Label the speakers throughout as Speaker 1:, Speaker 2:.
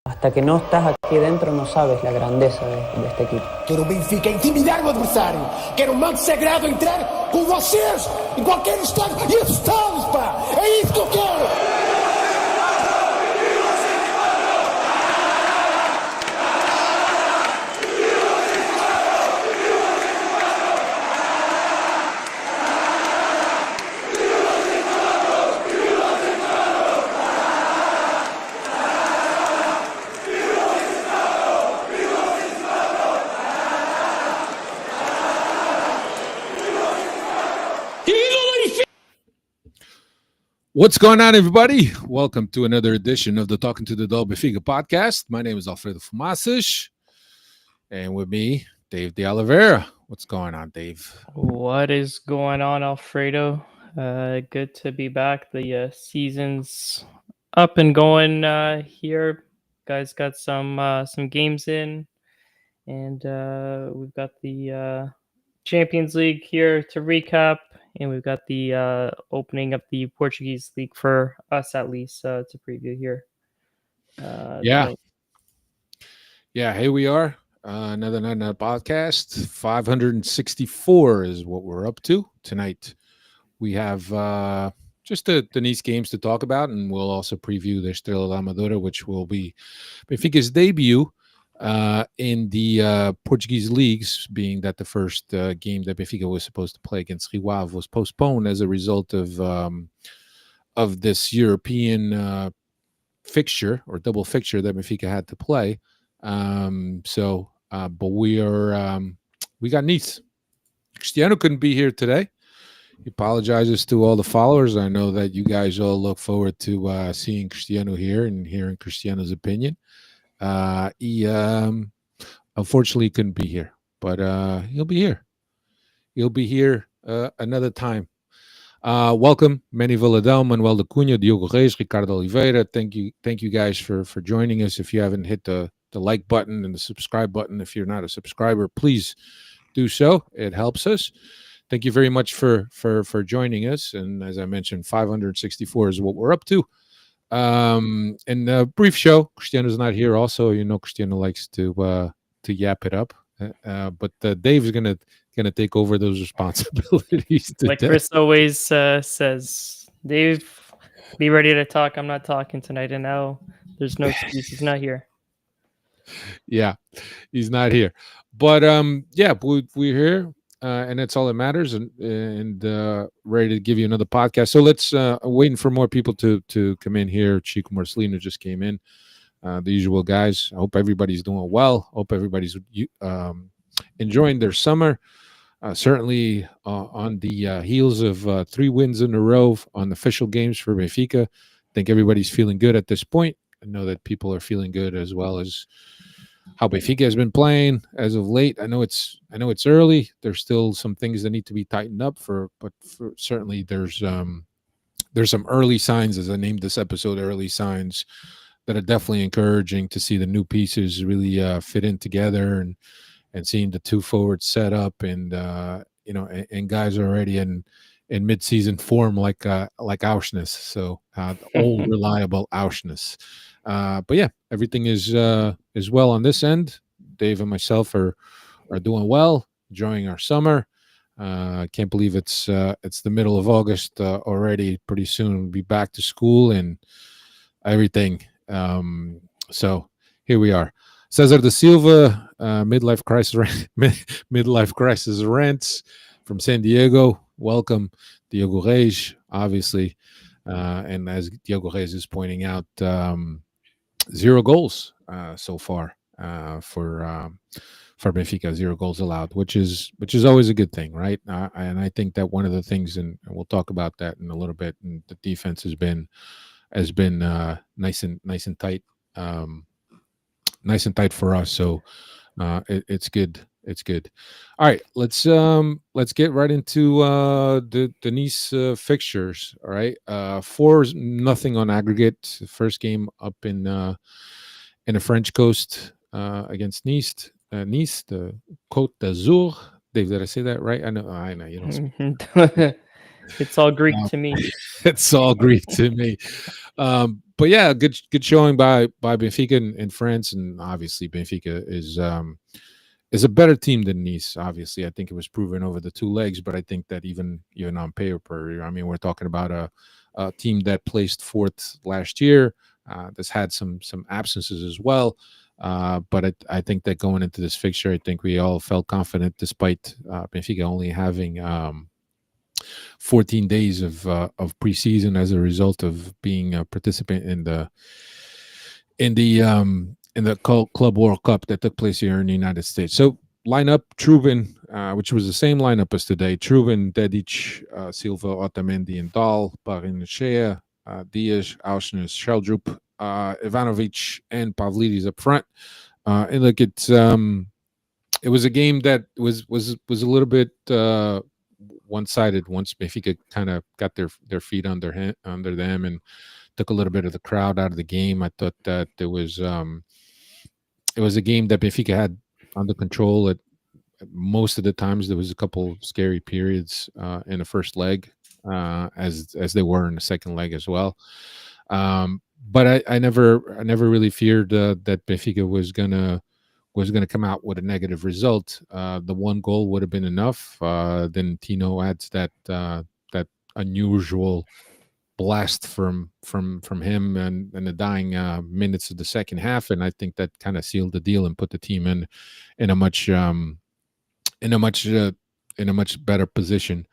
Speaker 1: Hasta que no estás aquí dentro no sabes la grandeza de este equipo.
Speaker 2: Quero o Benfica intimidar o adversário. Quero o manto sagrado entrar com vocês em qualquer estádio e assustá-los, pá! É isso que eu quero!
Speaker 3: What's going on, everybody? Welcome to another edition of the Talking to the Dog Benfica podcast. My name is Alfredo Fumaças, and with me, Dave de Oliveira. What's going on, Dave?
Speaker 4: What is going on, Alfredo? Good to be back. The season's up and going here. Guys got some games in, and we've got the Champions League here to recap, and we've got the opening of the Portuguese league for us, at least, to preview here.
Speaker 3: Tonight. Here we are. Another night on the podcast. 564 is what we're up to tonight. We have just the Nice games to talk about, and we'll also preview the Estrela da Amadora, which will be Benfica's debut in the Portuguese leagues, being that the first game that Benfica was supposed to play against Rio Ave was postponed as a result of this European fixture or double fixture that Benfica had to play. But we got Nice. Cristiano couldn't be here today. He apologizes to all the followers. I know that you guys all look forward to seeing Cristiano here and hearing Cristiano's opinion. He unfortunately couldn't be here, but he'll be here. He'll be here another time. Welcome, Manny Villadel, Manuel da Cunha, Diogo Reis, Ricardo Oliveira. Thank you guys for joining us. If you haven't hit the like button and the subscribe button, if you're not a subscriber, please do so. It helps us. Thank you very much for joining us. And as I mentioned, 564 is what we're up to. And a brief show. Cristiano's not here. Also, Cristiano likes to yap it up. But Dave's gonna take over those responsibilities today.
Speaker 4: Like Chris always says, Dave, be ready to talk. I'm not talking tonight, and now there's no excuse. He's not here.
Speaker 3: Yeah, he's not here. But we're here. And that's all that matters, and ready to give you another podcast. So let's waiting for more people to come in here. Chico Marcelino just came in. The usual guys. I hope everybody's doing well. Hope everybody's enjoying their summer. Certainly on the heels of 3 wins in a row on official games for Benfica. I think everybody's feeling good at this point. I know that people are feeling good as well as how Benfica has been playing as of late. I know it's early. There's still some things that need to be tightened up but certainly there's some early signs, as I named this episode, early signs that are definitely encouraging to see the new pieces really fit in together and seeing the 2 forwards set up and guys are already in mid-season form like Auschwitz. So old reliable Auschwitz. But yeah, everything is well on this end. Dave and myself are doing well, enjoying our summer. Can't believe it's the middle of August already. Pretty soon we'll be back to school and everything. So here we are. Cesar da Silva, midlife crisis rants from San Diego. Welcome, Diogo Reis, obviously. And as Diogo Reis is pointing out, 0 goals so far for Benfica, 0 goals allowed, which is always a good thing, right? And I think that one of the things, and we'll talk about that in a little bit, and the defense has been nice and tight, nice and tight for us. So it's good. It's good. All right, let's get right into the Nice fixtures. All right, 4-0 on aggregate. First game up in the French coast against Nice. Nice, the Côte d'Azur. Dave, did I say that right? I know. You know,
Speaker 4: it's all Greek to me.
Speaker 3: It's all Greek to me. but yeah, good showing by Benfica in France, and obviously Benfica is a better team than Nice. Obviously, I think it was proven over the two legs, but I think that even on paper, I mean, we're talking about a team that placed fourth last year. That's had some absences as well. But I think that going into this fixture, I think we all felt confident, despite Benfica only having 14 days of preseason as a result of being a participant in the Club World Cup that took place here in the United States. So lineup: Trubin, which was the same lineup as today: Trubin, Dedic, Silva, Otamendi, and Dahl, Barrenechea, Diaz, Auschner, Sheldrup, Ivanovic, and Pavlidis up front. And look, it was a game that was a little bit one-sided once Benfica kind of got their feet under them and took a little bit of the crowd out of the game. I thought that it was a game that Benfica had under control at most of the times. There was a couple scary periods in the first leg, as they were in the second leg as well. But I never really feared that Benfica was gonna come out with a negative result. The one goal would have been enough. Then Tino adds that unusual blast from him and the dying minutes of the second half, and I think that kind of sealed the deal and put the team in a much better position.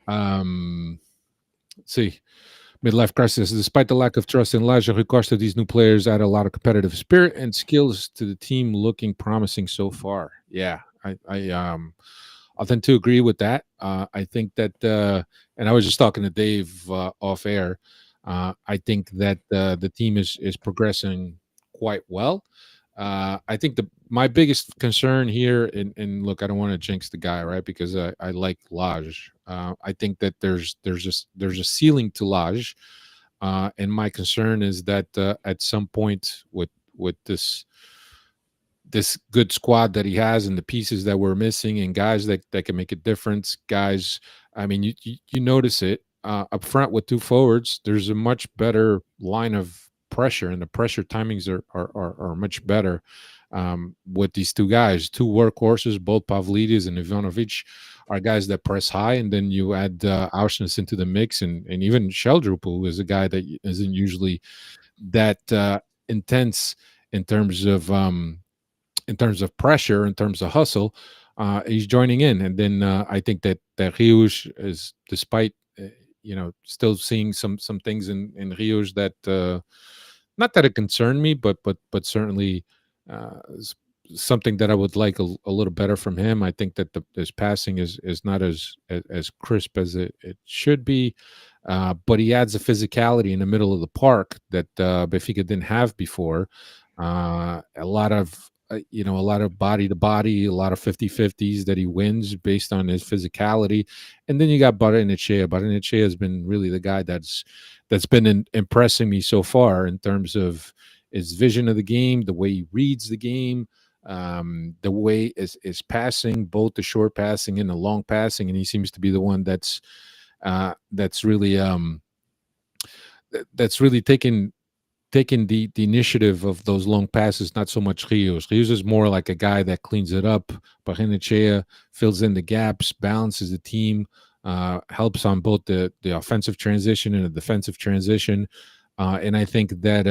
Speaker 3: Let's see. Midlife crisis. Despite the lack of trust in Laje, Rui Costa, these new players add a lot of competitive spirit and skills to the team, looking promising so far. Yeah, I'll tend to agree with that. I think that, and I was just talking to Dave off air. I think that the team is progressing quite well. I think my biggest concern here, and look, I don't want to jinx the guy, right? Because I like Lage. I think that there's a ceiling to Lage, and my concern is that at some point with this good squad that he has and the pieces that we're missing and guys that can make a difference, guys. I mean, you notice it up front with two forwards. There's a much better line of pressure, and the pressure timings are much better with these two guys. Two workhorses, both Pavlidis and Ivanovic, are guys that press high, and then you add Auschwitz into the mix, and even Sheldrup, who is a guy that isn't usually that intense in terms of pressure, in terms of hustle. He's joining in, and then I think that Rios is, despite still seeing some things in Rios that not that it concerned me, but certainly something that I would like a little better from him. I think that his passing is not as crisp as it should be, but he adds a physicality in the middle of the park that Benfica didn't have before. A lot of body to body, a lot of 50-50s that he wins based on his physicality. And then you got Barrenechea. Barrenechea has been really the guy that's been impressing me so far in terms of his vision of the game, the way he reads the game, the way is passing, both the short passing and the long passing. And he seems to be the one that's really taking the initiative of those long passes, not so much Rios. Rios is more like a guy that cleans it up. Barrenechea fills in the gaps, balances the team, helps on both the offensive transition and the defensive transition. And I think that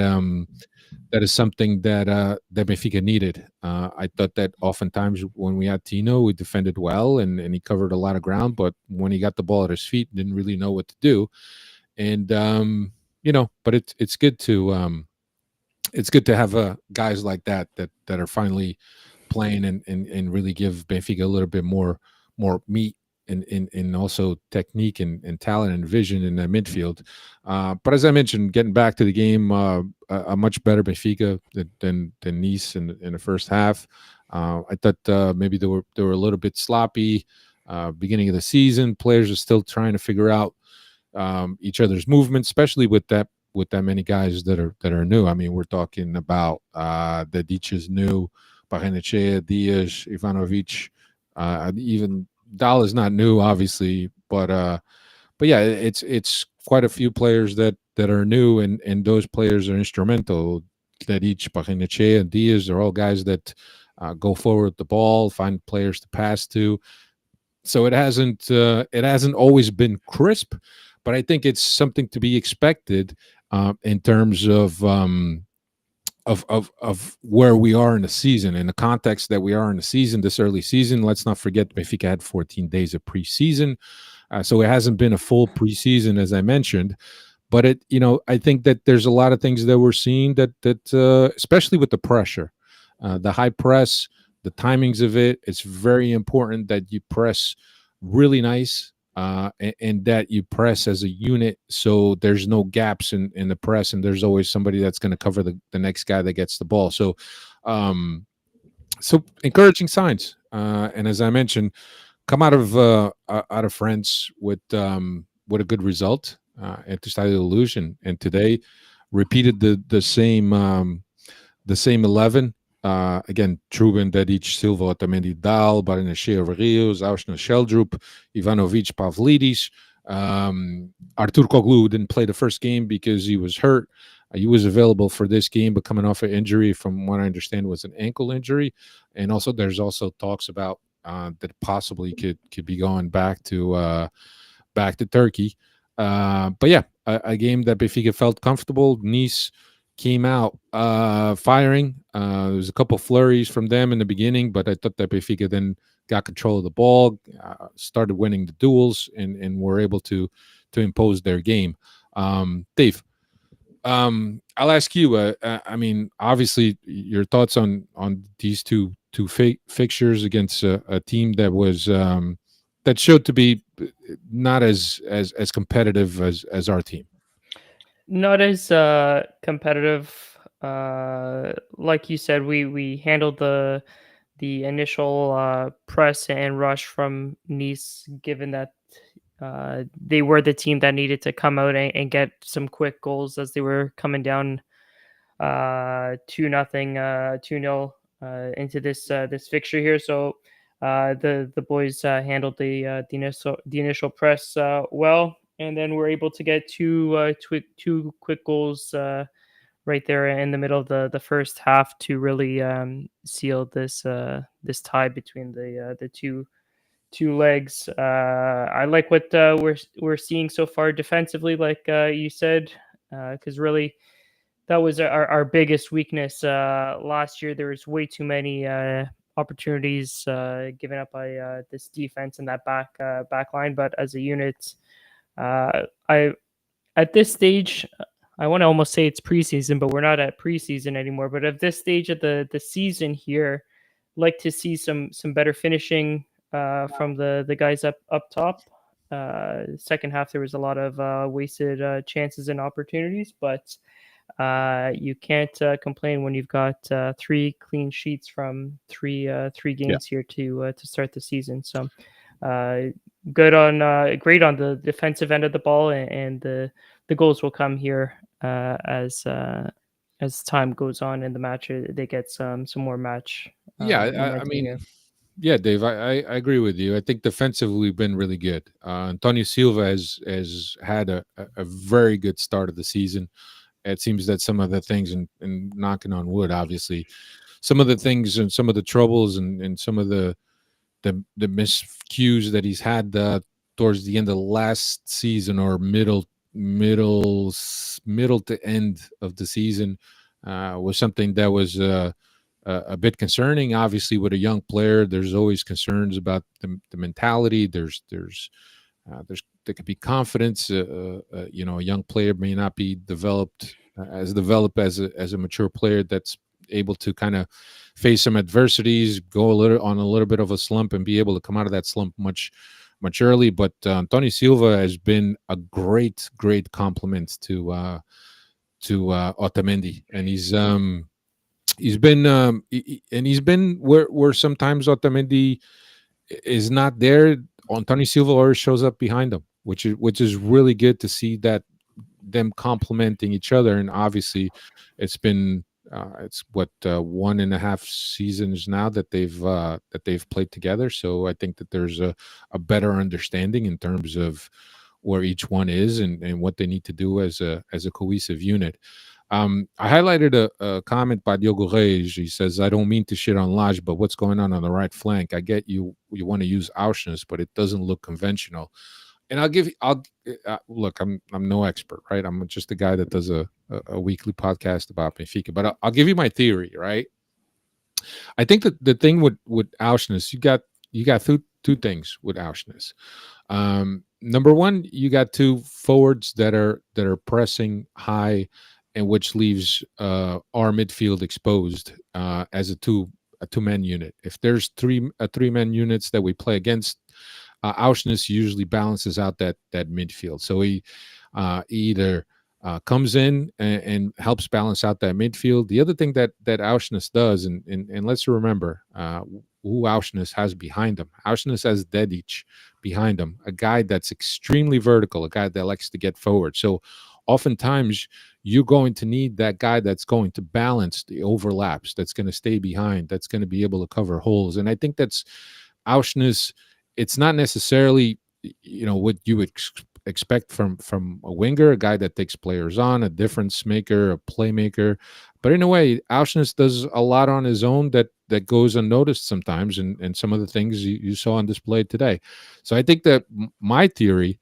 Speaker 3: that is something that Benfica needed. I thought that oftentimes when we had Tino, we defended well and he covered a lot of ground, but when he got the ball at his feet, didn't really know what to do. And but it's good to have guys like that are finally playing and really give Benfica a little bit more meat and also technique and talent and vision in the midfield. But as I mentioned, getting back to the game, a much better Benfica than Nice in the first half. I thought maybe they were a little bit sloppy beginning of the season. Players are still trying to figure out each other's movements, especially with that many guys that are new. I mean, we're talking about Dedic is new, Barrenechea, Diaz, Ivanovic, even Dahl is not new, obviously, but yeah, it's quite a few players that that are new, and those players are instrumental. That each Barrenechea and Diaz are all guys that go forward with the ball, find players to pass to. So it hasn't always been crisp, but I think it's something to be expected in terms of where we are in the season, in the context that we are in the season, this early season. Let's not forget Benfica had 14 days of preseason, so it hasn't been a full preseason, as I mentioned. But I think that there's a lot of things that we're seeing that especially with the pressure, the high press, the timings of it. It's very important that you press really nice, and that you press as a unit, so there's no gaps in the press, and there's always somebody that's going to cover the next guy that gets the ball. So encouraging signs, and as I mentioned, come out of France with a good result at the Stade de la Luge, and today repeated the same 11. Again, Trubin, Dedic, Silva, Otamendi, Dal, Barrenechea, Rios, Aushna, Sheldrup, Ivanovic, Pavlidis. Artur Koglu didn't play the first game because he was hurt. He was available for this game, but coming off an injury, from what I understand, was an ankle injury. And also, there's also talks about that possibly could be going back to Turkey. But yeah, a game that Benfica felt comfortable. Nice came out firing. There was a couple flurries from them in the beginning, but I thought that Benfica then got control of the ball, started winning the duels, and were able to impose their game. Dave, I'll ask you. I mean, obviously, your thoughts on these two fixtures against a team that was that showed to be not as competitive as our team.
Speaker 4: Not as competitive. Like you said, we handled the initial press and rush from Nice, given that they were the team that needed to come out and get some quick goals as they were coming down 2-0, 2-0 into this fixture here. So the boys handled the initial press well. And then we're able to get two quick goals right there in the middle of the first half to really seal this tie between the two legs. I like what we're seeing so far defensively, like you said, because really that was our biggest weakness last year. There was way too many opportunities given up by this defense and that back line. But as a unit, at this stage, I want to almost say it's preseason, but we're not at preseason anymore. But at this stage of the season here, like to see some better finishing from the guys up top. Second half, there was a lot of wasted chances and opportunities, but you can't complain when you've got 3 clean sheets from three games here to start the season. So great on the defensive end of the ball, and the goals will come here as time goes on in the match. They get some more match.
Speaker 3: I mean, yeah, Dave, I agree with you. I think defensively we've been really good. Antonio Silva has had a very good start of the season. It seems that some of the things, and knocking on wood, obviously, some of the things and some of the troubles and some of the miscues that he's had towards the end of last season, or middle to end of the season, was something that was a bit concerning. Obviously, with a young player, there's always concerns about the mentality. There could be confidence. A young player may not be developed as a mature player that's able to kind of face some adversities, go a little bit of a slump, and be able to come out of that slump much early. But Antonio Silva has been a great compliment to Otamendi, and he's been where sometimes Otamendi is not there. Antonio Silva always shows up behind him, which is really good to see, that them complementing each other. And obviously, it's been it's 1.5 seasons now that they've played together. So I think that there's a better understanding in terms of where each one is and what they need to do as a cohesive unit. I highlighted a comment by Diogo Reis. He says, "I don't mean to shit on Lage, but what's going on the right flank? I get you want to use Auschwitz, but it doesn't look conventional." And I'll look. I'm no expert, right? I'm just a guy that does a weekly podcast about Benfica, but I'll give you my theory, right? I think that the thing with Auschwitz, you got two things with Auschwitz. Number one, you got two forwards that are pressing high, and which leaves our midfield exposed as a two-man unit. If there's three-man units that we play against, Auschwitz usually balances out that midfield. So he either comes in and helps balance out that midfield. The other thing that Auschwitz does, and let's remember who Auschwitz has behind him. Auschwitz has Dedic behind him, a guy that's extremely vertical, a guy that likes to get forward. So oftentimes you're going to need that guy that's going to balance the overlaps, that's going to stay behind, that's going to be able to cover holes. And I think that's Auschwitz. It's not necessarily, what you would expect from a winger, a guy that takes players on, a difference maker, a playmaker. But in a way, Auschwitz does a lot on his own that goes unnoticed sometimes, and some of the things you saw on display today. So I think that my theory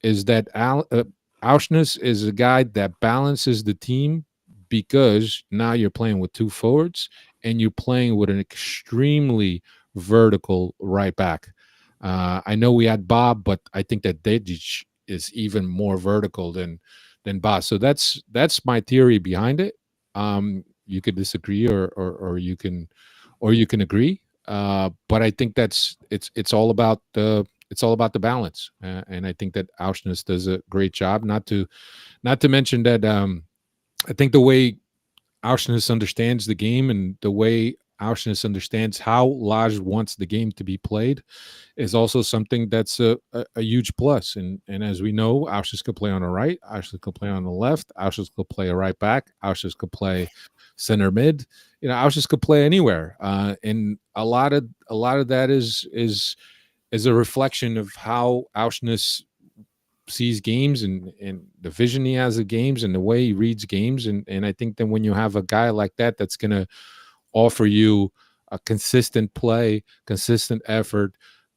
Speaker 3: is that Auschwitz is a guy that balances the team, because now you're playing with two forwards and you're playing with an extremely vertical right back. I know we had Bob, but I think that Dedic is even more vertical than Bob. So that's my theory behind it. You could disagree or you can agree. But I think it's all about the balance, and I think that Auschwitz does a great job. Not to mention that I think the way Auschwitz understands the game and the way Auschwitz understands how Lage wants the game to be played is also something that's a huge plus. And as we know, Auschwitz could play on the right, Auschwitz could play on the left, Auschwitz could play a right back, Auschwitz could play center mid. Auschwitz could play anywhere, and a lot of that is a reflection of how Auschwitz sees games and the vision he has of games and the way he reads games. And I think that when you have a guy like that that's going to offer you a consistent play, consistent effort,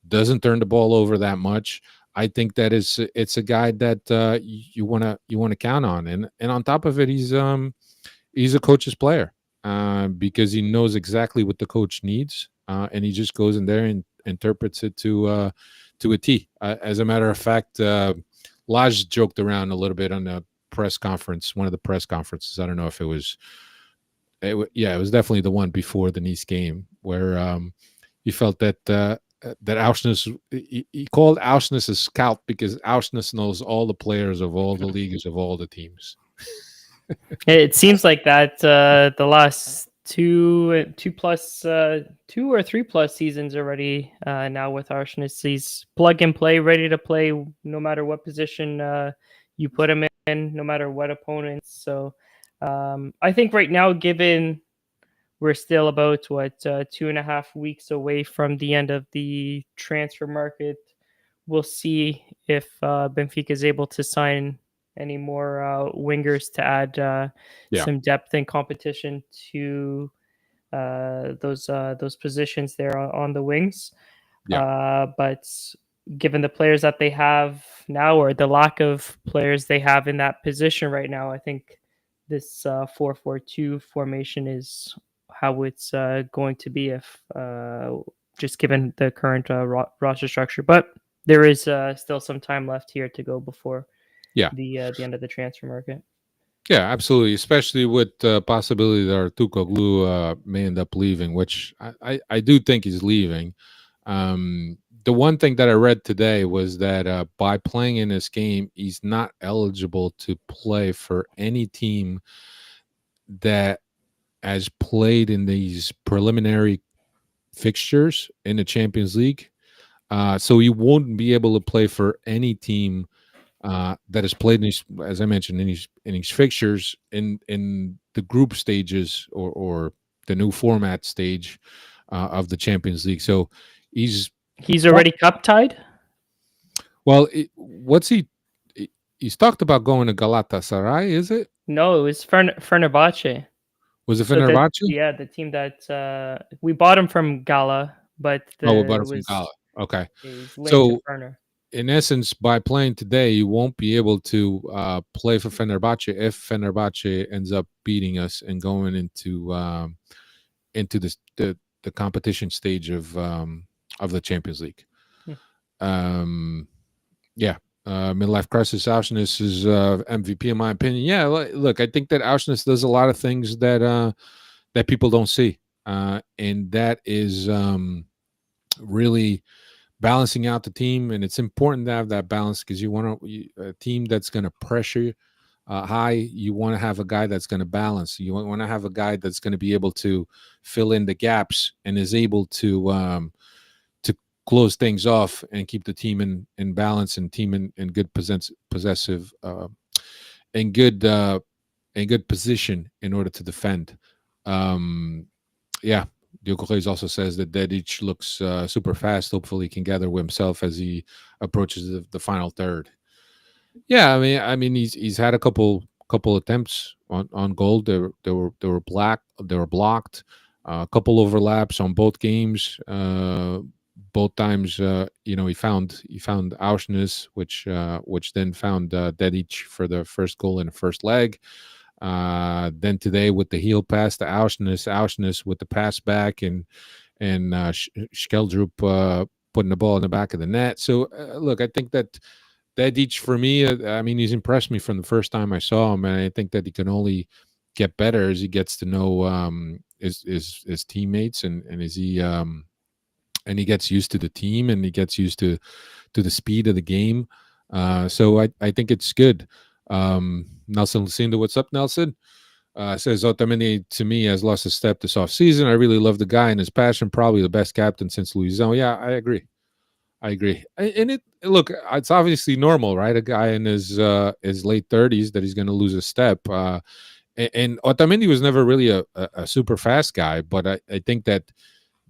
Speaker 3: doesn't turn the ball over that much, I think that it's a guy that you want to count on. And on top of it, he's a coach's player, because he knows exactly what the coach needs, and he just goes in there and interprets it to a T. As a matter of fact, Lage joked around a little bit on the press conference, one of the press conferences. I don't know if it was definitely the one before the Nice game, where he felt that Auschwitz, he called Auschwitz a scout because Auschwitz knows all the players of all the leagues of all the teams.
Speaker 4: It seems like that the last two or three plus seasons already now with Auschwitz. He's plug and play, ready to play no matter what position you put him in, no matter what opponents. So I think right now, given we're still about 2.5 weeks away from the end of the transfer market, we'll see if Benfica is able to sign any more wingers to add some depth and competition to those positions there on the wings. But given the players that they have now, or the lack of players they have in that position right now, I think this 4-4-2 formation is how it's going to be, if just given the current roster structure. But there is still some time left here to go before the end of the transfer market.
Speaker 3: Yeah, absolutely. Especially with the possibility that Artukoğlu may end up leaving, which I do think he's leaving. The one thing that I read today was that by playing in this game, he's not eligible to play for any team that has played in these preliminary fixtures in the Champions League. So he won't be able to play for any team that has played, in these, as I mentioned, in these fixtures in the group stages or the new format stage of the Champions League. So he's already
Speaker 4: cup tied.
Speaker 3: Well, what's he he's talked about going to Galatasaray. Is it?
Speaker 4: No, it was Fenerbahce.
Speaker 3: Was it
Speaker 4: So
Speaker 3: Fenerbahce?
Speaker 4: the team that we bought him from Gala, but
Speaker 3: Oh, we bought
Speaker 4: it
Speaker 3: it from Gala. Okay.
Speaker 4: is linked to
Speaker 3: So
Speaker 4: Ferner.
Speaker 3: in essence, by playing today, you won't be able to play for Fenerbahce if Fenerbahce ends up beating us and going into the competition stage of the Champions League.
Speaker 4: Hmm.
Speaker 3: Yeah. Midlife crisis Auschwitz is MVP in my opinion. Yeah, look, I think that Auschwitz does a lot of things that people don't see, and that is really balancing out the team. And it's important to have that balance because you want a team that's going to pressure high. You want to have a guy that's going to balance. You want to have a guy that's going to be able to fill in the gaps and is able to close things off and keep the team in balance and team in good possessive and good position in order to defend. Yeah, Diogo Reis also says that Dedic looks super fast. Hopefully, he can gather with himself as he approaches the final third. Yeah, I mean, he's had a couple attempts on goal. They were blocked. A couple overlaps on both games. Both times, he found Auschwitz, which then found Dedic for the first goal in the first leg. Then today with the heel pass to Auschwitz with the pass back and Skeldrup putting the ball in the back of the net. So look, I think that Dedic for me, I mean, he's impressed me from the first time I saw him, and I think that he can only get better as he gets to know his teammates and as he and he gets used to the team and he gets used to the speed of the game. So I think it's good. Nelson Lucinda, what's up, Nelson? Says Otamendi to me has lost a step this offseason. I really love the guy and his passion. Probably the best captain since Luizão. Yeah, I agree. And it's obviously normal, right? A guy in his late 30s that he's going to lose a step. And Otamendi was never really a super fast guy, but I think that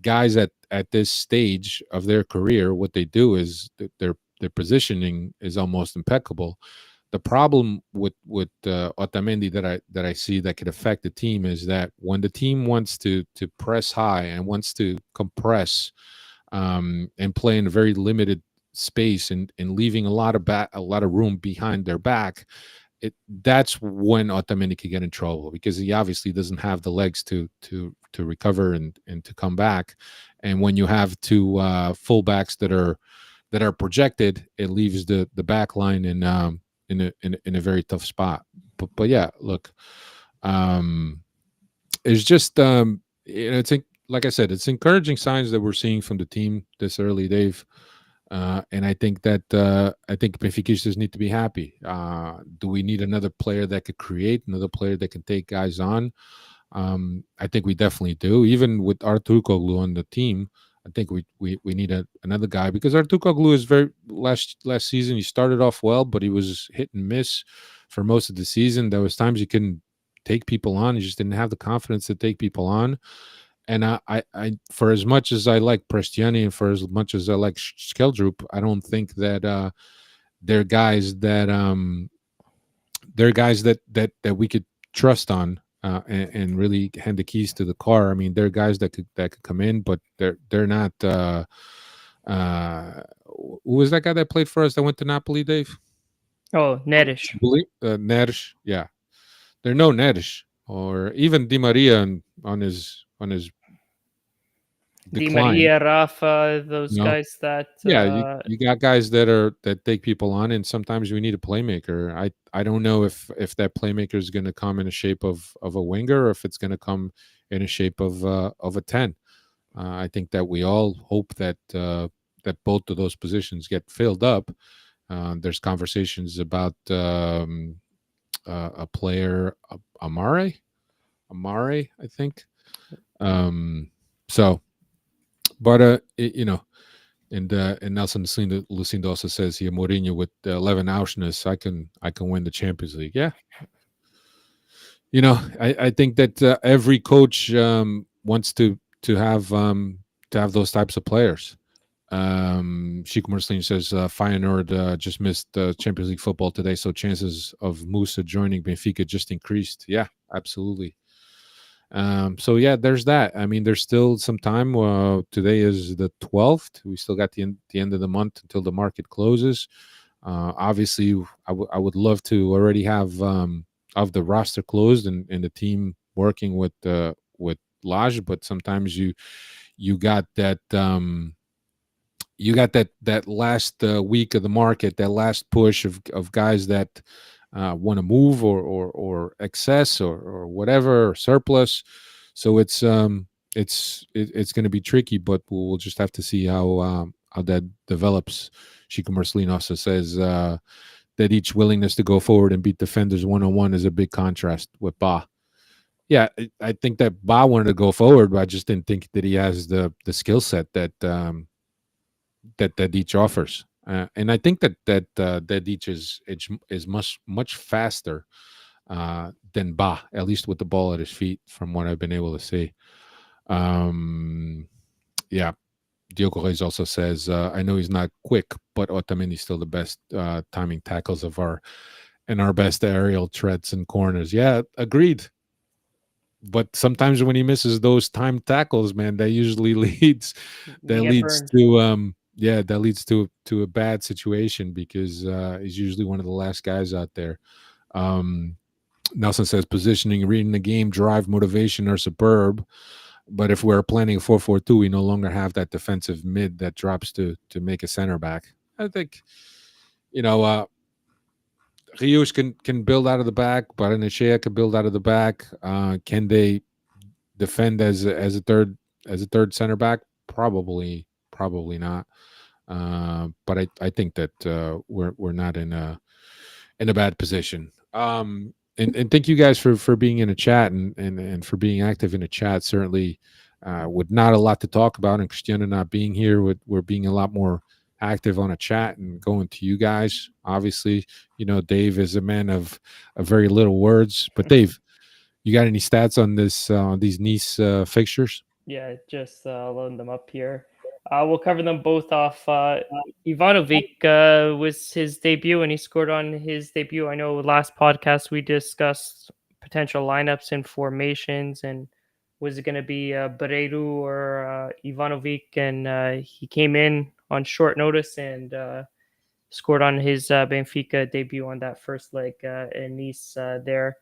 Speaker 3: guys at this stage of their career, what they do is their positioning is almost impeccable. The problem with Otamendi that I see that could affect the team is that when the team wants to press high and wants to compress and play in a very limited space and leaving a lot of room behind their back, that's when Otamendi could get in trouble because he obviously doesn't have the legs to recover and to come back. And when you have two fullbacks that are projected, it leaves the back line in a very tough spot. But yeah, look, it's just it's like I said, it's encouraging signs that we're seeing from the team this early, Dave. And I think that Benfica need to be happy. Do we need another player that could create, another player that can take guys on? I think we definitely do. Even with Artur Koglu on the team, I think we need another guy because Artur Koglu is very last season. He started off well, but he was hit and miss for most of the season. There was times he couldn't take people on. He just didn't have the confidence to take people on. And I for as much as I like Prestiani and for as much as I like Skeldrup, I don't think that they're guys that we could trust on and really hand the keys to the car. I mean, they're guys that could come in, but they're not. Who was that guy that played for us that went to Napoli, Dave?
Speaker 4: Oh, Neres.
Speaker 3: Neres, yeah. They're no Neres or even Di Maria on his
Speaker 4: Di
Speaker 3: decline.
Speaker 4: Maria, Rafa, those guys that
Speaker 3: you got guys that take people on, and sometimes we need a playmaker. I don't know if that playmaker is going to come in a shape of a winger or if it's going to come in a shape of a 10. I think that we all hope that both of those positions get filled up. There's conversations about a player, Amare, I think. So, but and Nelson Lucinda also says here, Mourinho with 11 Auschwitz, I can win the Champions League. Yeah, I think that every coach wants to have those types of players. Chico Marcelino says Feyenoord just missed Champions League football today, so chances of Musa joining Benfica just increased. Yeah, absolutely. So yeah, there's that. I mean, there's still some time. Today is the 12th. We still got the end of the month until the market closes. Obviously, I would love to already have of the roster closed and the team working with Lage, but sometimes you got that that last week of the market, that last push of guys that want to move or excess or whatever, or surplus. So it's going to be tricky, but we'll just have to see how that develops. Chico Marcelino also says that each willingness to go forward and beat defenders one-on-one is a big contrast with Ba. Yeah, I think that Ba wanted to go forward, but I just didn't think that he has the skill set that that each offers. And I think that each is much faster than Ba, at least with the ball at his feet, from what I've been able to see. Yeah, Diogo Reis also says, I know he's not quick, but Otamendi's still the best timing tackles of our best aerial threats and corners. Yeah, agreed. But sometimes when he misses those timed tackles, man, that usually leads to a bad situation, because he's usually one of the last guys out there. Nelson says positioning, reading the game, drive, motivation are superb. But if we're planning a 4-4-2, we no longer have that defensive mid that drops to make a center back. I think, Rios can build out of the back, Barrenechea can build out of the back. Can they defend as a third center back? Probably not. But I think that we're not in a bad position. And thank you guys for being in a chat and for being active in a chat. Certainly, with not a lot to talk about, and Cristiano not being here, we're being a lot more active on a chat and going to you guys. Obviously, Dave is a man of very little words. But Dave, you got any stats on these Nice fixtures?
Speaker 4: Yeah, just loading them up here. We'll cover them both off. Ivanovic was his debut, and he scored on his debut. I know last podcast we discussed potential lineups and formations, and was it going to be Barreiro or Ivanovic? And he came in on short notice and scored on his Benfica debut on that first leg in Nice there.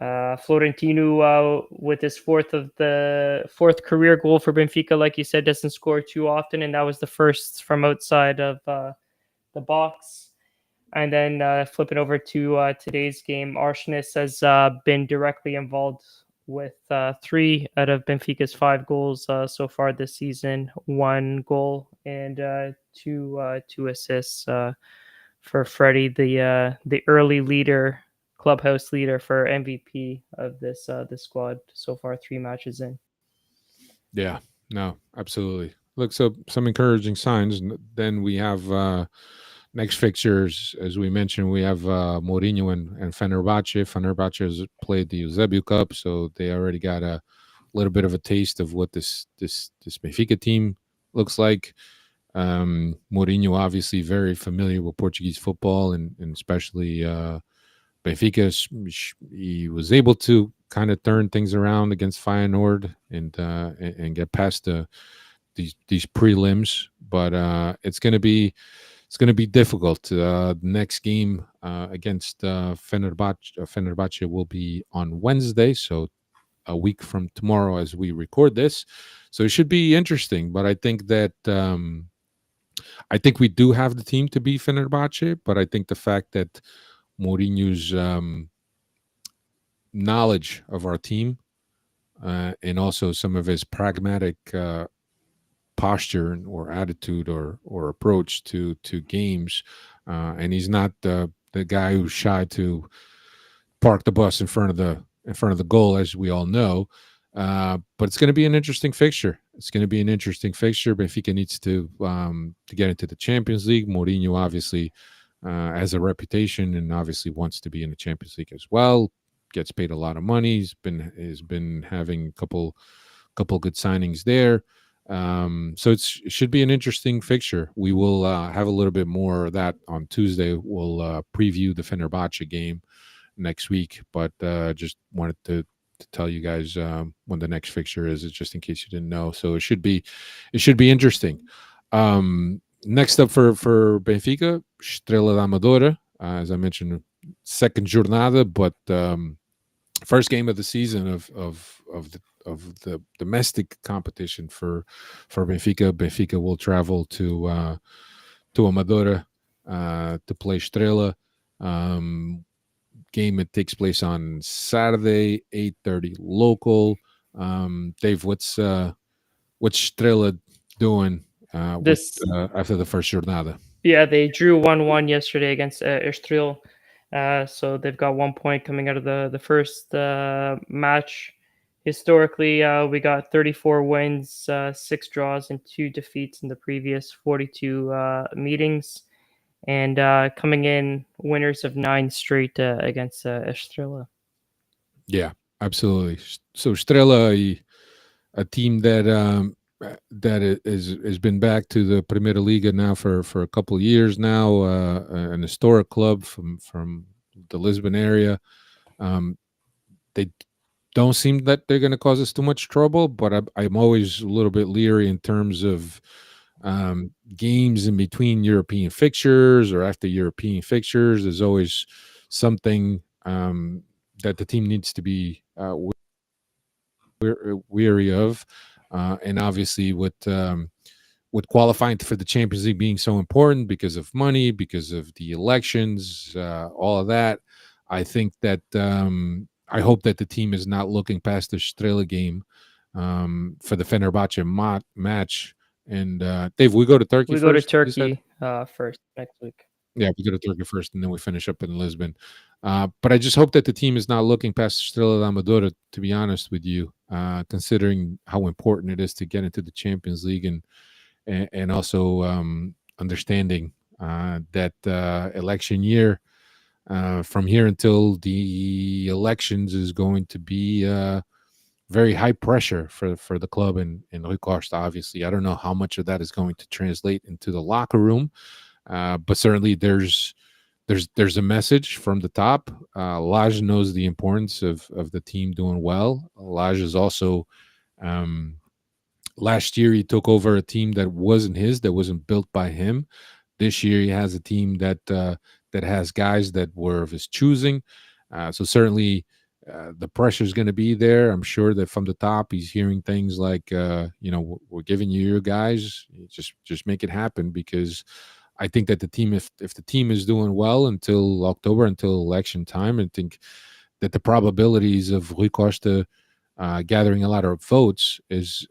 Speaker 4: Florentino with his fourth career goal for Benfica, like you said, doesn't score too often, and that was the first from outside of the box. And then flipping over to today's game, Arsenis has been directly involved with 3 out of Benfica's 5 goals so far this season. 1 goal and 2 assists for Freddie, the early leader, clubhouse leader for MVP of this squad so far, 3 matches in.
Speaker 3: Yeah, no, absolutely. Look, so some encouraging signs. Then we have next fixtures, as we mentioned, we have Mourinho and Fenerbahce. Fenerbahce has played the Eusebio Cup, so they already got a little bit of a taste of what this Benfica team looks like. Mourinho obviously very familiar with Portuguese football, and especially Benfica. He was able to kind of turn things around against Feyenoord and get past these prelims, but it's going to be difficult. The next game against Fenerbahce will be on Wednesday, so a week from tomorrow as we record this. So it should be interesting. But I think that I think we do have the team to beat Fenerbahce. But I think the fact that Mourinho's knowledge of our team and also some of his pragmatic posture or attitude or approach to games, and he's not the guy who's shy to park the bus in front of the goal, as we all know. But it's going to be an interesting fixture. Benfica needs to get into the Champions League. Mourinho obviously has a reputation and obviously wants to be in the Champions League as well. Gets paid a lot of money. He's been having a couple good signings there. So it should be an interesting fixture. We will have a little bit more of that on Tuesday. We'll preview the Fenerbahce game next week, but just wanted to tell you guys when the next fixture is, just in case you didn't know. So it should be interesting. Next up for Benfica, Estrela da Amadora. As I mentioned, second jornada, but first game of the season of the domestic competition for Benfica. Benfica will travel to Amadora to play Estrela. Game, it takes place on Saturday, 8:30 local. Dave, what's Estrela doing after the first jornada?
Speaker 4: Yeah, they drew 1-1 yesterday against Estoril. So they've got 1 point coming out of the first match. Historically, we got 34 wins, 6 draws, and 2 defeats in the previous 42 meetings. And coming in winners of 9 straight against Estrela.
Speaker 3: Yeah, absolutely. So Estrela, a team that has been back to the Primeira Liga now for a couple of years now, an historic club from the Lisbon area. They don't seem that they're going to cause us too much trouble, but I'm always a little bit leery in terms of games in between European fixtures or after European fixtures. There's always something that the team needs to be weary of, and obviously with qualifying for the Champions League being so important because of money, because of the elections, all of that, I think that I hope that the team is not looking past the Estrela game for the Fenerbahce match. And Dave, we go to Turkey.
Speaker 4: We go to Turkey first next week.
Speaker 3: Yeah, we go to Turkey first, and then we finish up in Lisbon. But I just hope that the team is not looking past Estrela da Amadora, to be honest with you, considering how important it is to get into the Champions League, and also understanding that election year from here until the elections is going to be very high pressure for the club in Rui Costa. Obviously, I don't know how much of that is going to translate into the locker room, but certainly there's a message from the top. Lage knows the importance of the team doing well. Lage is also last year he took over a team that wasn't built by him. This year he has a team that has guys that were of his choosing. So certainly the pressure is going to be there. I'm sure that from the top he's hearing things like, we're giving you your guys, just make it happen, because I think that the team, if the team is doing well until October, until election time, I think that the probabilities of Rui Costa gathering a lot of votes is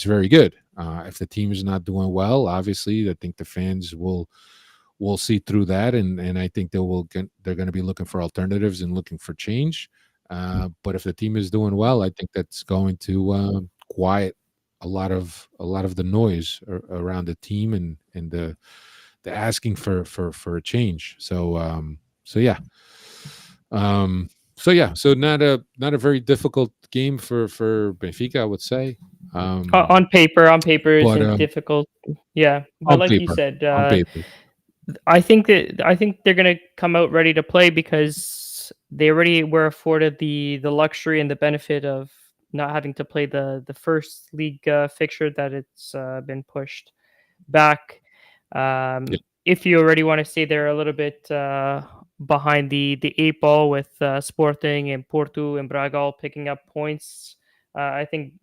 Speaker 3: very good. If the team is not doing well, obviously, I think the fans will see through that, and I think they're going to be looking for alternatives and looking for change. But if the team is doing well, I think that's going to quiet a lot of the noise around the team and the asking for a change. So not a very difficult game for Benfica, I would say.
Speaker 4: On paper it's difficult. Yeah, but like you said, I think they're going to come out ready to play because they already were afforded the luxury and the benefit of not having to play the first league fixture that it's been pushed back. If you already want to say they're a little bit behind the 8 ball with Sporting and Porto and Braga all picking up points, I think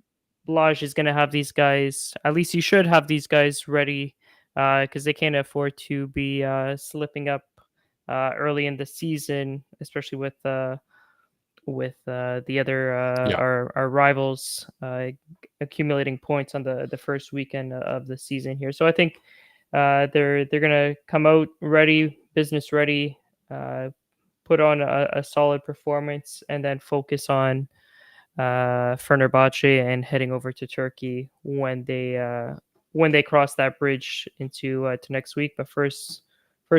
Speaker 4: Lage is going to have these guys, at least he should have these guys ready, because they can't afford to be slipping up early in the season, especially with the other our rivals accumulating points on the first weekend of the season here. So I think they're gonna come out ready, business ready, put on a solid performance, and then focus on Fenerbahce and heading over to Turkey when they cross that bridge into to next week. But first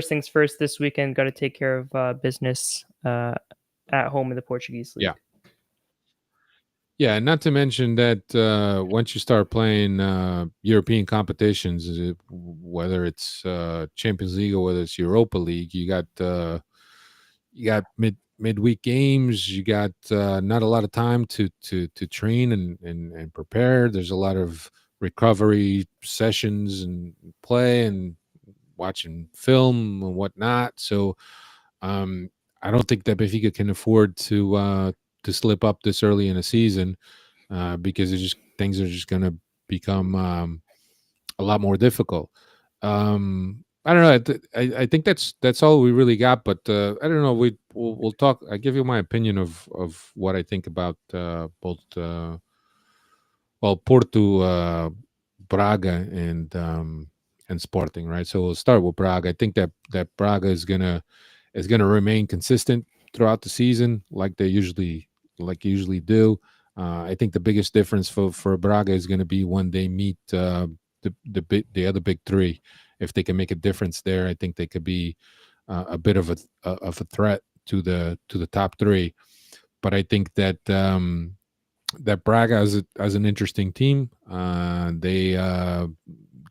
Speaker 4: things first, this weekend got to take care of business at home in the Portuguese league.
Speaker 3: Yeah, not to mention that once you start playing European competitions, whether it's Champions League or whether it's Europa League, you got midweek games. You got not a lot of time to train and prepare. There's a lot of recovery sessions and play and watching film and whatnot. So um, I don't think that Benfica can afford to slip up this early in a season because it's just things are just going to become a lot more difficult. I don't know. I think that's all we really got. But I don't know. We'll talk. I give you my opinion of what I think about both Porto, Braga, and Sporting. Right. So we'll start with Braga. I think that Braga is gonna remain consistent throughout the season, like usually do. I think the biggest difference for Braga is going to be when they meet the other big three. If they can make a difference there, I think they could be a bit of a threat to the top three. But I think that Braga as an interesting team. They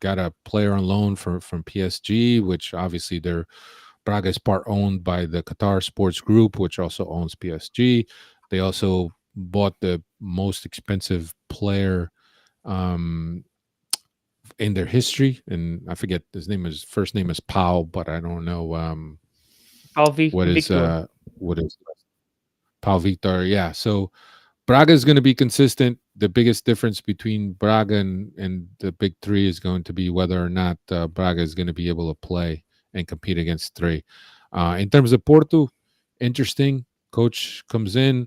Speaker 3: got a player on loan from PSG, which obviously Braga is part owned by the Qatar Sports Group, which also owns PSG. They also bought the most expensive player um, in their history, and I forget his name. His first name is Pau, but I don't know what is
Speaker 4: Victor.
Speaker 3: what is Pau Victor. Yeah, so Braga is going to be consistent. The biggest difference between Braga and the big three is going to be whether or not Braga is going to be able to play and compete against three. In terms of Porto, interesting. Coach comes in,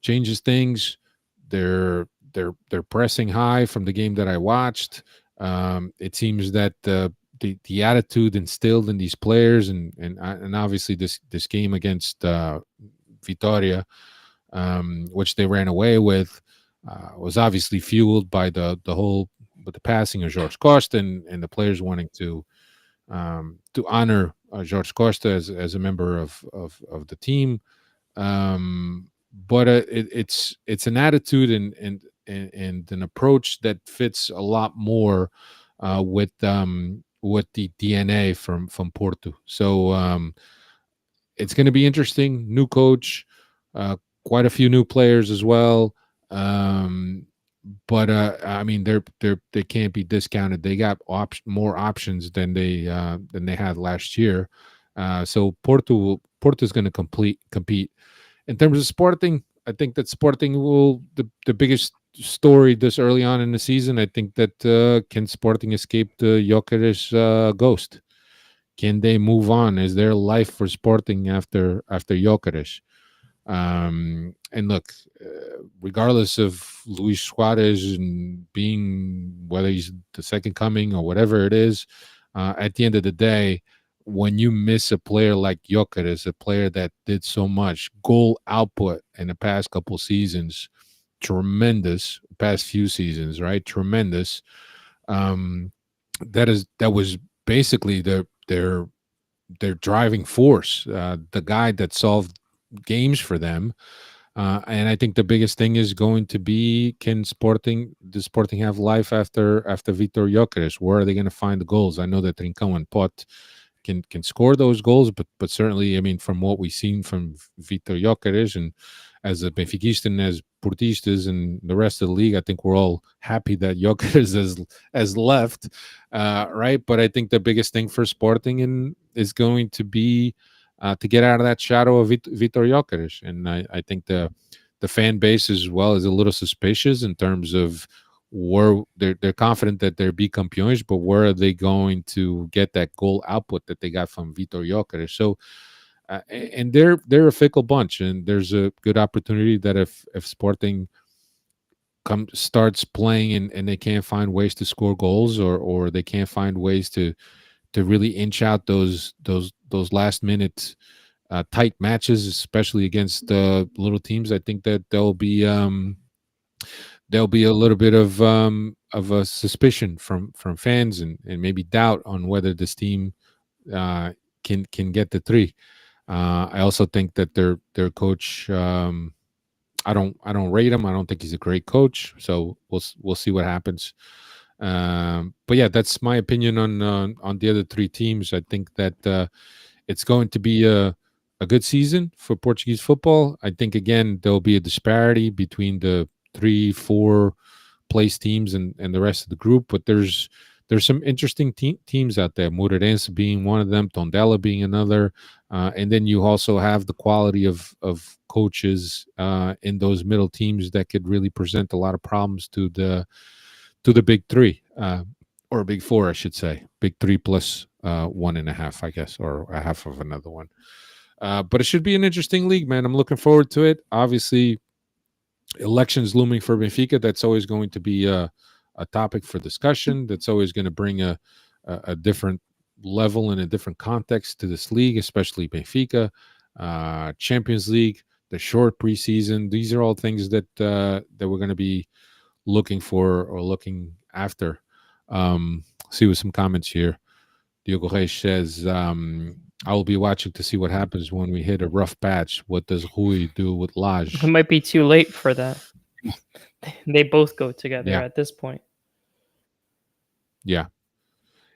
Speaker 3: changes things. They're pressing high from the game that I watched. It seems that the attitude instilled in these players and obviously this game against Vitoria, which they ran away with, was obviously fueled by the whole with the passing of George Costa and the players wanting to honor George Costa as a member of the team. But it's an attitude and an approach that fits a lot more with the DNA from Porto. So it's going to be interesting. New coach, quite a few new players as well. Um, but I mean, they can't be discounted. They got more options than they had last year. So Porto's going to compete. In terms of Sporting, I think that Sporting will the biggest story this early on in the season. I think that can Sporting escape the Jokeres ghost? Can they move on? Is there life for Sporting after Jokeres? And look, regardless of Luis Suarez and being whether he's the second coming or whatever it is, at the end of the day, when you miss a player like Jokeres, a player that did so much goal output in the past couple seasons, tremendous past few seasons, right? Tremendous. Um, that was basically their driving force, the guy that solved games for them. And I think the biggest thing is going to be does Sporting have life after Vitor Jokeres? Where are they going to find the goals? I know that Trincão and Pot can score those goals, but certainly, I mean, from what we've seen from Vitor Jokeres and as a Benfiquista and as Portistas and the rest of the league, I think we're all happy that Jokeres has left, right? But I think the biggest thing for Sporting is going to be to get out of that shadow of Vitor Jokeres, and I think the fan base as well is a little suspicious in terms of where they're confident that they're bicampeões, but where are they going to get that goal output that they got from Vitor Jokeres? So, and they're a fickle bunch, and there's a good opportunity that if Sporting starts playing and they can't find ways to score goals or they can't find ways to really inch out those last minute tight matches, especially against little teams, I think that there'll be a little bit of a suspicion from fans and maybe doubt on whether this team can get the three. I also think that their coach I don't rate him. I don't think he's a great coach. So we'll see what happens. But yeah, that's my opinion on the other three teams. I think that it's going to be a good season for Portuguese football. I think again there'll be a disparity between the 3, 4 place teams and the rest of the group, but there's some interesting teams out there. Moreirense being one of them, Tondela being another, and then you also have the quality of coaches in those middle teams that could really present a lot of problems to the big three, or big four, I should say. Big three plus 1.5, I guess, or a half of another one. But it should be an interesting league, man. I'm looking forward to it. Obviously, elections looming for Benfica. That's always going to be a topic for discussion. That's always going to bring a different level and a different context to this league, especially Benfica, Champions League, the short preseason. These are all things that we're going to be looking for or looking after. See with some comments here. Diogo Reis says, I will be watching to see what happens when we hit a rough patch. What does Rui do with Lage?
Speaker 4: It might be too late for that. They both go together at this point.
Speaker 3: Yeah.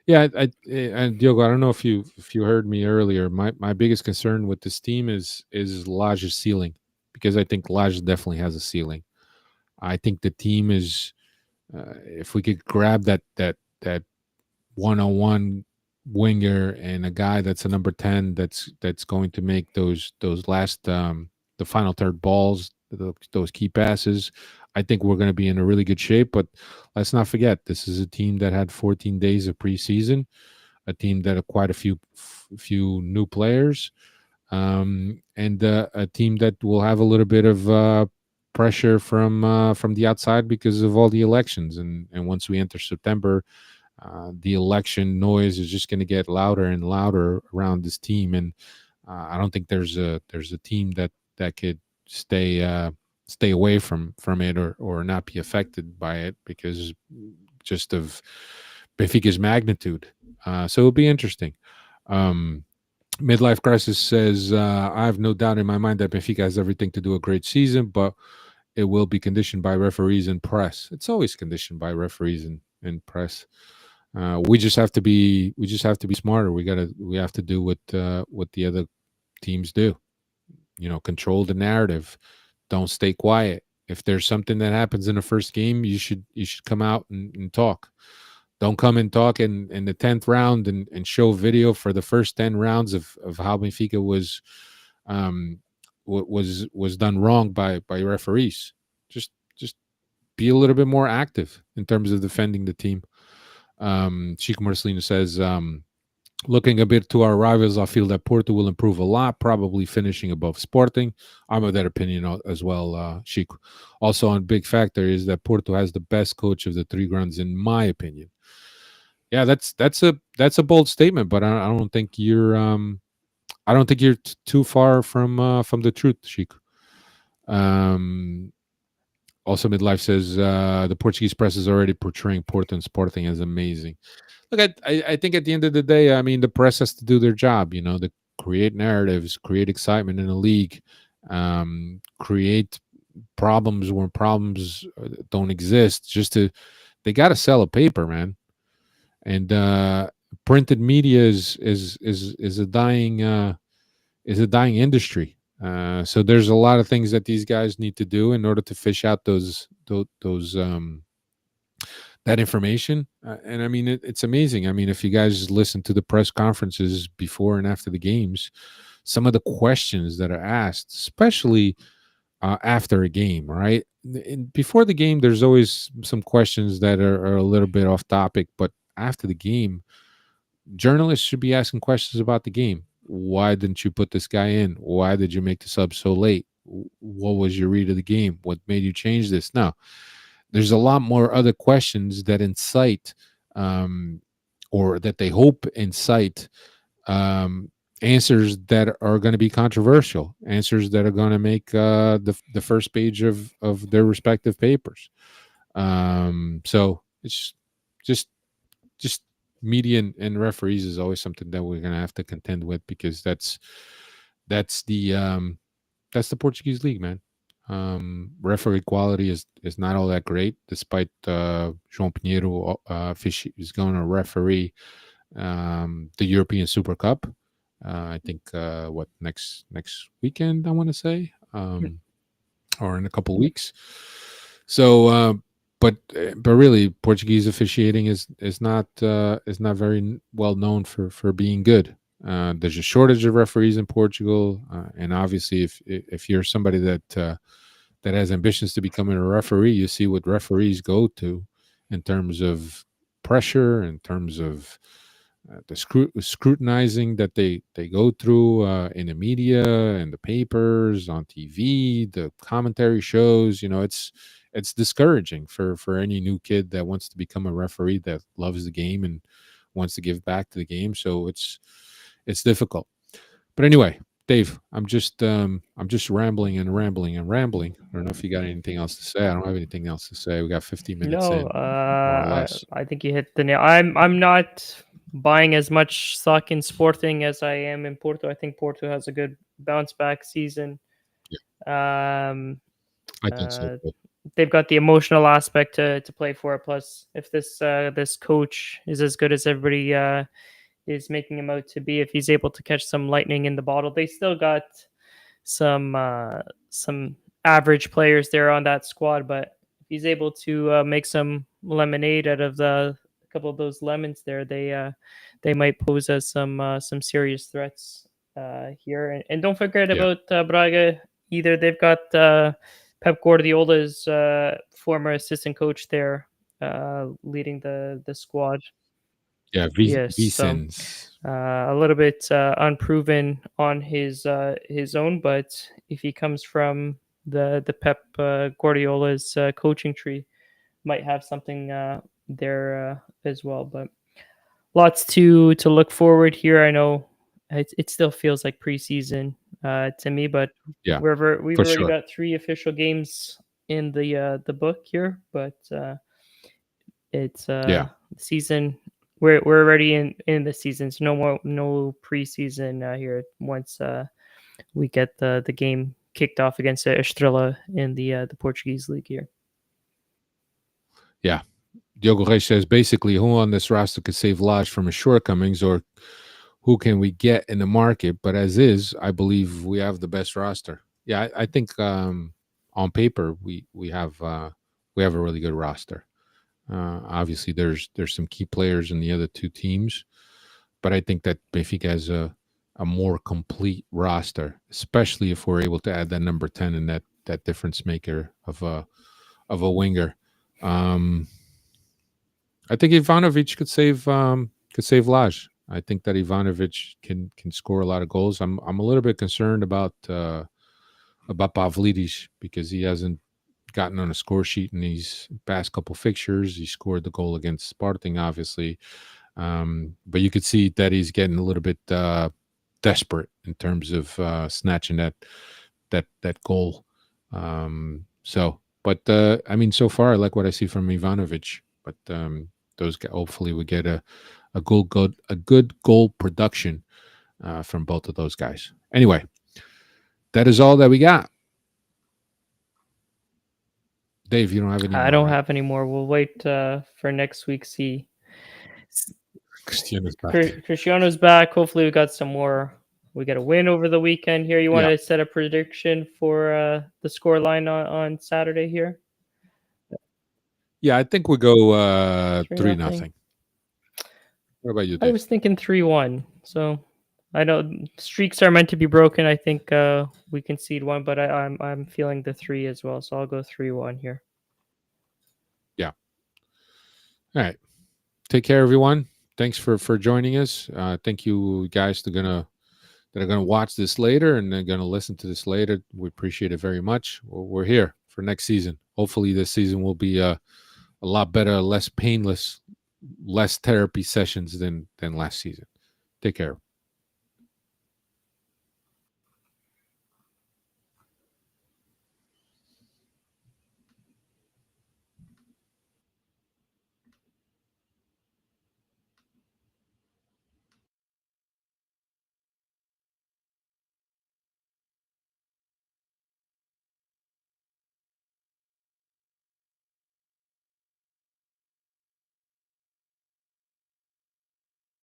Speaker 3: And Diogo, I don't know if you heard me earlier. My biggest concern with this team is Lage's ceiling, because I think Lage definitely has a ceiling. I think the team is, if we could grab that 101 winger and a guy that's a number 10 that's going to make those last the final third balls, those key passes, I think we're going to be in a really good shape. But let's not forget, this is a team that had 14 days of preseason, a team that had quite a few new players, and a team that will have a little bit of pressure from the outside because of all the elections. And once we enter September, the election noise is just going to get louder and louder around this team. And I don't think there's a team that could stay away from it or not be affected by it because just of Benfica's magnitude. So it'll be interesting. Midlife Crisis says, I have no doubt in my mind that Benfica has everything to do a great season, but it will be conditioned by referees and press. It's always conditioned by referees and press. We just have to be smarter. We have to do what the other teams do. Control the narrative. Don't stay quiet. If there's something that happens in the first game, you should come out and talk. Don't come and talk in the 10th round and show video for the first 10 rounds of how Benfica was done wrong by referees. Just be a little bit more active in terms of defending the team. Chico Marcelino says, looking a bit to our rivals, I feel that Porto will improve a lot, probably finishing above Sporting. I'm of that opinion as well, Chico. Also, on big factor is that Porto has the best coach of the three grands, in my opinion. Yeah, that's a bold statement, but I don't think you're too far from the truth, Chico. Also, Midlife says the Portuguese press is already portraying Porto and Sporting as amazing. Look, I think at the end of the day, I mean, the press has to do their job, to create narratives, create excitement in the league, create problems when problems don't exist. They got to sell a paper, man. And printed media is a dying industry. So there's a lot of things that these guys need to do in order to fish out those that information. And I mean, it's amazing. I mean, if you guys listen to the press conferences before and after the games, some of the questions that are asked, especially after a game, right? And before the game, there's always some questions that are a little bit off topic, but after the game, journalists should be asking questions about the game. Why didn't you put this guy in? Why did you make the sub so late? What was your read of the game? What made you change this? No, there's a lot more other questions that incite or that they hope incite answers that are going to be controversial, answers that are going to make the first page of their respective papers. So it's just media and referees is always something that we're going to have to contend with, because that's the Portuguese league, man. Referee quality is not all that great, despite João Pinheiro is going to referee the European Super Cup. I think next weekend, I want to say, or in a couple weeks. So, but really, Portuguese officiating is not very well known for being good. There's a shortage of referees in Portugal, and obviously, if you're somebody that has ambitions to becoming a referee, you see what referees go to in terms of pressure, in terms of the scrutinizing that they go through in the media and the papers, on TV, the commentary shows. It's discouraging for any new kid that wants to become a referee, that loves the game and wants to give back to the game. So it's difficult. But anyway, Dave, I'm just rambling and rambling and rambling. I don't know if you got anything else to say. I don't have anything else to say. We got 15 minutes in,
Speaker 4: No,
Speaker 3: more or less.
Speaker 4: I think you hit the nail. I'm not buying as much stock in Sporting as I am in Porto. I think Porto has a good bounce back season.
Speaker 3: I think so.
Speaker 4: They've got the emotional aspect to play for. Plus, if this coach is as good as everybody is making him out to be, if he's able to catch some lightning in the bottle, they still got some average players there on that squad. But if he's able to make some lemonade out of a couple of those lemons there, they might pose as some serious threats here. And don't forget about Braga either. They've got Pep Guardiola's former assistant coach there leading the squad.
Speaker 3: Yeah, Vicens.
Speaker 4: A little bit unproven on his own, but if he comes from the Pep Guardiola's coaching tree, might have something there as well. But lots to look forward here. I know it still feels like preseason to me, but we've already got 3 official games in the book here. But it's season. We're already in the season, so no preseason here. Once we get the game kicked off against Estrela in the Portuguese league here.
Speaker 3: Yeah, Diogo Reis says basically, who on this roster could save Lage from his shortcomings, or who can we get in the market? But as is, I believe we have the best roster. Yeah, I think on paper we have a really good roster. Obviously, there's some key players in the other 2 teams, but I think that Benfica has a more complete roster, especially if we're able to add that number 10 and that difference maker of a winger. I think Ivanovic could save Lage. I think that Ivanovic can score a lot of goals. I'm a little bit concerned about Pavlidis, because he hasn't gotten on a score sheet in these past couple fixtures. He scored the goal against Sporting, obviously, but you could see that he's getting a little bit desperate in terms of snatching that goal. But I mean, so far I like what I see from Ivanovic. But those guys, hopefully we get a good goal production from both of those guys. Anyway, that is all that we got. Dave, you don't have any more?
Speaker 4: I don't have any more. We'll wait for next week. See, Cristiano's back. Hopefully, we got some more. We got a win over the weekend here. You want to set a prediction for the score line on Saturday here?
Speaker 3: Yeah, I think we go 3-0. What about you, Dave?
Speaker 4: I was thinking 3-1. So I know streaks are meant to be broken. I think we concede 1, but I'm feeling the 3 as well. So I'll go 3-1 here.
Speaker 3: Yeah. All right. Take care, everyone. Thanks for joining us. Thank you guys that are gonna watch this later and they're gonna listen to this later. We appreciate it very much. We're here for next season. Hopefully, this season will be a lot better, less painless, less therapy sessions than last season. Take care.